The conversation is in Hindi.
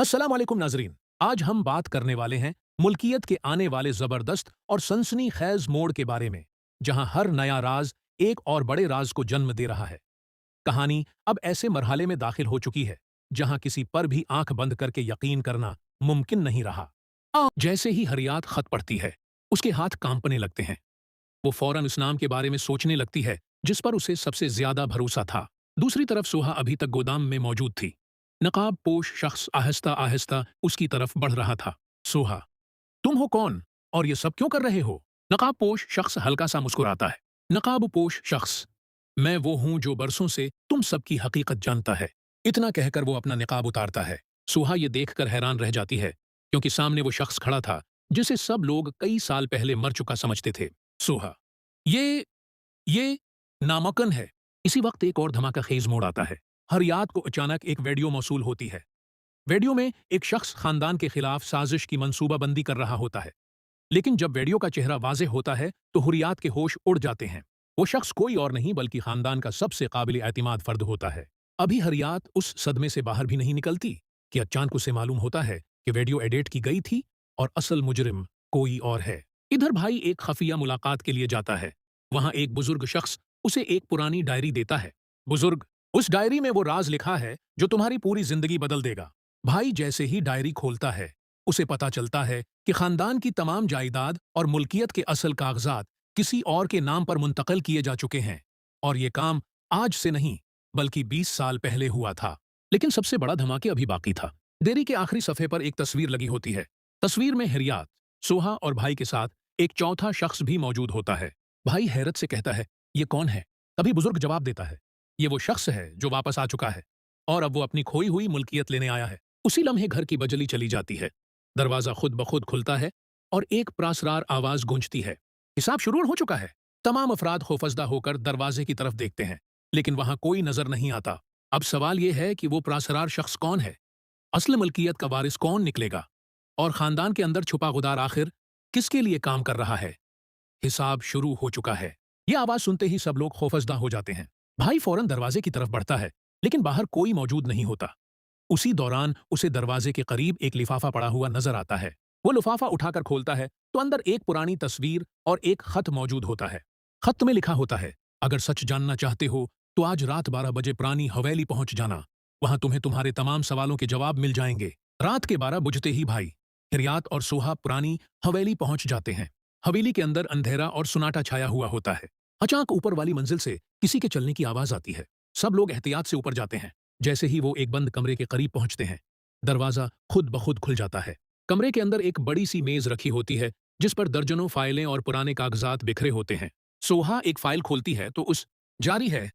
अस्सलाम वालेकुम नाजरीन। आज हम बात करने वाले हैं मुल्कियत के आने वाले जबरदस्त और सनसनीखेज मोड़ के बारे में, जहां हर नया राज एक और बड़े राज को जन्म दे रहा है। कहानी अब ऐसे मरहले में दाखिल हो चुकी है जहां किसी पर भी आंख बंद करके यकीन करना मुमकिन नहीं रहा। जैसे ही हरियात खत पढ़ती है, उसके हाथ कांपने लगते हैं। वो फौरन उस नाम के बारे में सोचने लगती है जिस पर उसे सबसे ज्यादा भरोसा था। दूसरी तरफ सोहा अभी तक गोदाम में मौजूद थी। नकाब पोश शख्स आहिस्ता आहिस्ता उसकी तरफ बढ़ रहा था। सोहा, तुम हो कौन और ये सब क्यों कर रहे हो? नकाब पोश शख्स हल्का सा मुस्कुराता है। नकाब पोश शख्स, मैं वो हूं जो बरसों से तुम सबकी हकीकत जानता है। इतना कहकर वो अपना निकाब उतारता है। सोहा ये देखकर हैरान रह जाती है क्योंकि सामने वो शख्स खड़ा था जिसे सब लोग कई साल पहले मर चुका समझते थे। सोहा, ये ये नामुमकिन है। इसी वक्त एक और धमाका खेज मोड़ आता है। हरियात को अचानक एक वीडियो मौसूल होती है। वीडियो में एक शख्स खानदान के खिलाफ साजिश की मंसूबाबंदी कर रहा होता है। लेकिन जब वीडियो का चेहरा वाज़ेह होता है तो हुर्रियात के होश उड़ जाते हैं। वो शख्स कोई और नहीं बल्कि खानदान का सबसे काबिल एतमाद फर्द होता है। अभी हरियात उस सदमे से बाहर भी नहीं निकलती कि अचानक उसे मालूम होता है कि वीडियो एडिट की गई थी और असल मुजरिम कोई और है। इधर भाई एक खफिया मुलाकात के लिए जाता है। वहां एक बुजुर्ग शख्स उसे एक पुरानी डायरी देता है। बुजुर्ग, उस डायरी में वो राज लिखा है जो तुम्हारी पूरी जिंदगी बदल देगा। भाई जैसे ही डायरी खोलता है, उसे पता चलता है कि खानदान की तमाम जायदाद और मुल्कियत के असल कागजात किसी और के नाम पर मुंतकिल किए जा चुके हैं। और ये काम आज से नहीं बल्कि 20 साल पहले हुआ था। लेकिन सबसे बड़ा धमाके अभी बाकी था। डेयरी के आखिरी सफ़े पर एक तस्वीर लगी होती है। तस्वीर में हरियात, सोहा और भाई के साथ एक चौथा शख्स भी मौजूद होता है। भाई हैरत से कहता है, ये कौन है? तभी बुजुर्ग जवाब देता है, ये वो शख्स है जो वापस आ चुका है और अब वो अपनी खोई हुई मुल्कियत लेने आया है। उसी लम्हे घर की बजली चली जाती है। दरवाजा खुद ब खुद खुलता है और एक प्रासरार आवाज गूंजती है, हिसाब शुरू हो चुका है। तमाम अफराद खौफजदा होकर दरवाजे की तरफ देखते हैं, लेकिन वहां कोई नजर नहीं आता। अब सवाल यह है कि वो प्रासरार शख्स कौन है? असल मलकियत का वारिस कौन निकलेगा? और खानदान के अंदर छुपा गुदार आखिर किसके लिए काम कर रहा है? हिसाब शुरू हो चुका है। यह आवाज सुनते ही सब लोग खौफजदा हो जाते हैं। भाई फौरन दरवाजे की तरफ बढ़ता है, लेकिन बाहर कोई मौजूद नहीं होता। उसी दौरान उसे दरवाजे के करीब एक लिफाफा पड़ा हुआ नजर आता है। वो लिफाफा उठाकर खोलता है तो अंदर एक पुरानी तस्वीर और एक खत मौजूद होता है। खत में लिखा होता है, अगर सच जानना चाहते हो तो आज रात 12 बजे पुरानी हवेली पहुंच जाना। वहां तुम्हें तुम्हारे तमाम सवालों के जवाब मिल जाएंगे। रात के 12 बजते ही भाई हिरियात और सोहा पुरानी हवेली पहुंच जाते हैं। हवेली के अंदर अंधेरा और सुनाटा छाया हुआ होता है। अचानक ऊपर वाली मंजिल से किसी के चलने की आवाज आती है। सब लोग एहतियात से ऊपर जाते हैं। जैसे ही वो एक बंद कमरे के करीब पहुंचते हैं, दरवाजा खुद ब खुद खुल जाता है। कमरे के अंदर एक बड़ी सी मेज रखी होती है जिस पर दर्जनों फाइलें और पुराने कागजात बिखरे होते हैं। सोहा एक फाइल खोलती है तो उस जारी है